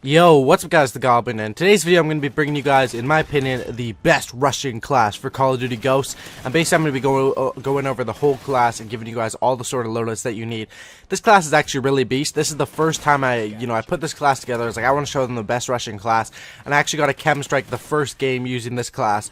Yo, what's up guys, the Goblin, and today's video I'm going to be bringing you guys, in my opinion, the best rushing class for Call of Duty Ghosts. And basically I'm going to be going over the whole class and giving you guys all the sort of loadouts that you need. This class is actually really beast. This is the first time I put this class together. I was like, I want to show them the best rushing class, and I actually got a chem strike the first game using this class,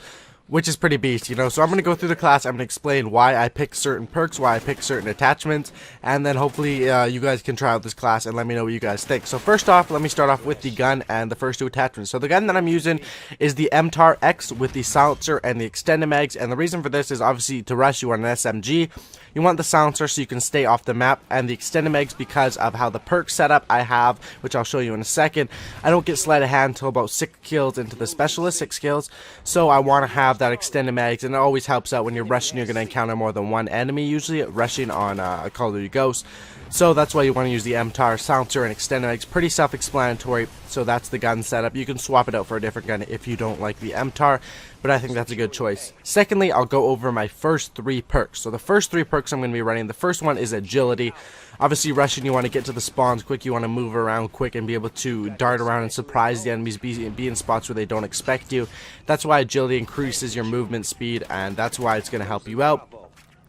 which is pretty beast, So I'm going to go through the class. I'm going to explain why I picked certain perks, why I picked certain attachments, and then hopefully you guys can try out this class and let me know what you guys think. So first off, let me start off with the gun and the first two attachments. So the gun that I'm using is the MTAR X with the silencer and the extended mags, and the reason for this is obviously to rush you on an SMG. You want the silencer so you can stay off the map, and the extended mags because of how the perk setup I have, which I'll show you in a second. I don't get sleight of hand until about 6 kills into the specialist, 6 kills, so I want to have that extended mags, and it always helps out when you're rushing. You're going to encounter more than one enemy usually rushing on Call of Duty Ghosts. So that's why you want to use the MTAR silencer and extended mags. Pretty self-explanatory. So that's the gun setup. You can swap it out for a different gun if you don't like the MTAR, but I think that's a good choice. Secondly, I'll go over my first 3 perks. So the first 3 perks I'm going to be running, the first one is agility. Obviously rushing, you want to get to the spawns quick, you want to move around quick and be able to dart around and surprise the enemies, be in spots where they don't expect you. That's why agility increases your movement speed, and that's why it's going to help you out.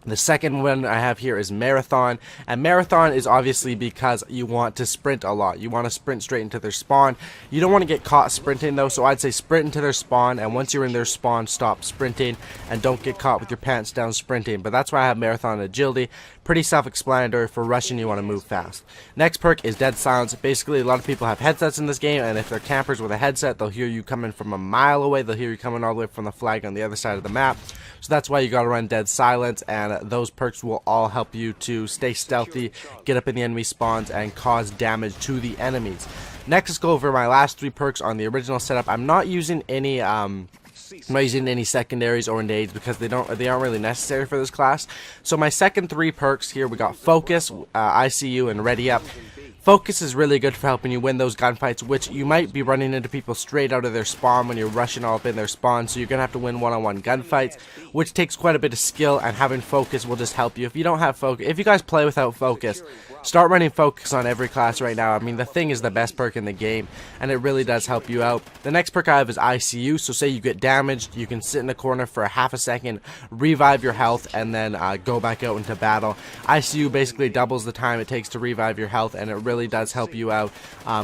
The second one I have here is Marathon, and Marathon is obviously because you want to sprint a lot. You want to sprint straight into their spawn. You don't want to get caught sprinting though, so I'd say sprint into their spawn, and once you're in their spawn, stop sprinting, and don't get caught with your pants down sprinting. But that's why I have Marathon agility. Pretty self-explanatory. For rushing, you want to move fast. Next perk is Dead Silence. Basically, a lot of people have headsets in this game, and if they're campers with a headset, they'll hear you coming from a mile away. They'll hear you coming all the way from the flag on the other side of the map. So that's why you gotta run Dead Silence, and those perks will all help you to stay stealthy, get up in the enemy spawns, and cause damage to the enemies. Next, let's go over my last 3 perks on the original setup. I'm not using any secondaries or nades because they aren't really necessary for this class. So my second 3 perks here, we got Focus, ICU, and Ready Up. Focus is really good for helping you win those gunfights, which you might be running into people straight out of their spawn when you're rushing all up in their spawn, so you're going to have to win one-on-one gunfights, which takes quite a bit of skill, and having Focus will just help you. If you don't have Focus, if you guys play without Focus, start running Focus on every class right now. I mean, the thing is the best perk in the game, and it really does help you out. The next perk I have is ICU, so say you get damaged, you can sit in the corner for a half a second, revive your health, and then go back out into battle. ICU basically doubles the time it takes to revive your health, and it really does help you out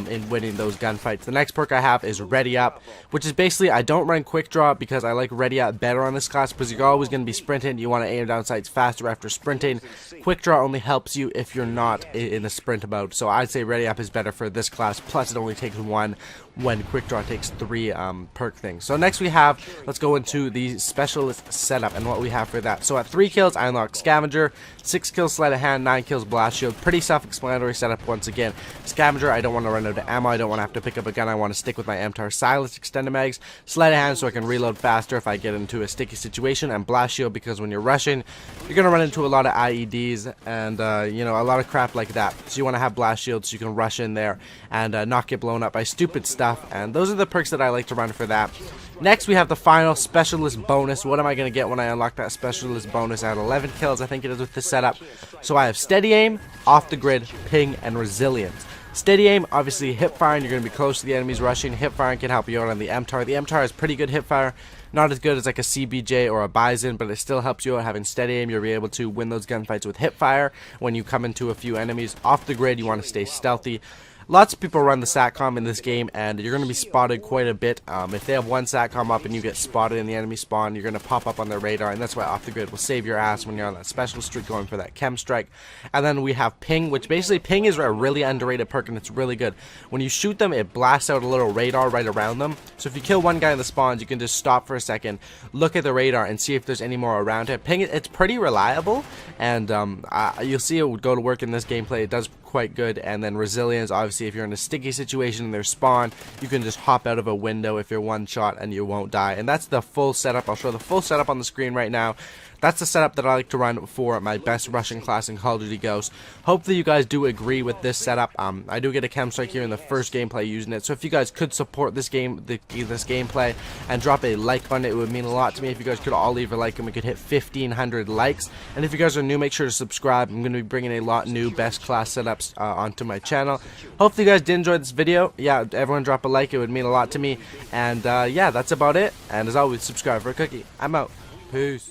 in winning those gunfights. The next perk I have is Ready Up, which is basically, I don't run Quick Draw because I like Ready Up better on this class, because you're always going to be sprinting. You want to aim down sights faster after sprinting. Quick Draw only helps you if you're not in a sprint mode, so I'd say Ready Up is better for this class, plus it only takes 1 when Quick Draw takes 3 perk things. So next we have, let's go into the specialist setup and what we have for that. So at 3 kills I unlock Scavenger, 6 kills Sleight of Hand, 9 kills Blast Shield. Pretty self-explanatory setup once again. Scavenger, I don't want to run out of ammo, I don't want to have to pick up a gun, I want to stick with my MTAR Silence extended mags. Sleight of Hand so I can reload faster if I get into a sticky situation, and Blast Shield because when you're rushing, you're going to run into a lot of IEDs and a lot of crap like that. So you want to have Blast Shield so you can rush in there and not get blown up by stupid stuff. And those are the perks that I like to run for that. Next we have the final specialist bonus. What am I going to get when I unlock that specialist bonus? I had 11 kills, I think it is, with this setup. So I have steady aim, off the grid, ping, and resilience. Steady aim, obviously hip firing, you're going to be close to the enemies rushing. Hip firing can help you out on the MTAR. The MTAR is pretty good hip fire. Not as good as like a CBJ or a Bison, but it still helps you out having steady aim. You'll be able to win those gunfights with hip fire when you come into a few enemies. Off the grid, you want to stay stealthy. Lots of people run the SATCOM in this game, and you're going to be spotted quite a bit. If they have one SATCOM up and you get spotted in the enemy spawn, you're going to pop up on their radar, and that's why off the grid will save your ass when you're on that special streak going for that chem strike. And then we have ping, which basically ping is a really underrated perk, and it's really good. When you shoot them, it blasts out a little radar right around them. So if you kill one guy in the spawns, you can just stop for a second, look at the radar, and see if there's any more around it. Ping, it's pretty reliable, and you'll see it would go to work in this gameplay. It does quite good. And then resilience, obviously if you're in a sticky situation in their spawn, you can just hop out of a window if you're one shot and you won't die. And that's the full setup. I'll show the full setup on the screen right now. that's the setup that I like to run for my best Russian class in Call of Duty Ghosts. Hopefully you guys do agree with this setup. I do get a chem strike here in the first gameplay using it, so if you guys could support this gameplay and drop a like on it, it would mean a lot to me. If you guys could all leave a like and we could hit 1,500 likes. And if you guys are new, make sure to subscribe. I'm going to be bringing a lot new best class setups onto my channel. Hopefully you guys did enjoy this video. Yeah, everyone drop a like, it would mean a lot to me. And yeah, that's about it. And as always, subscribe for a cookie. I'm out. Peace.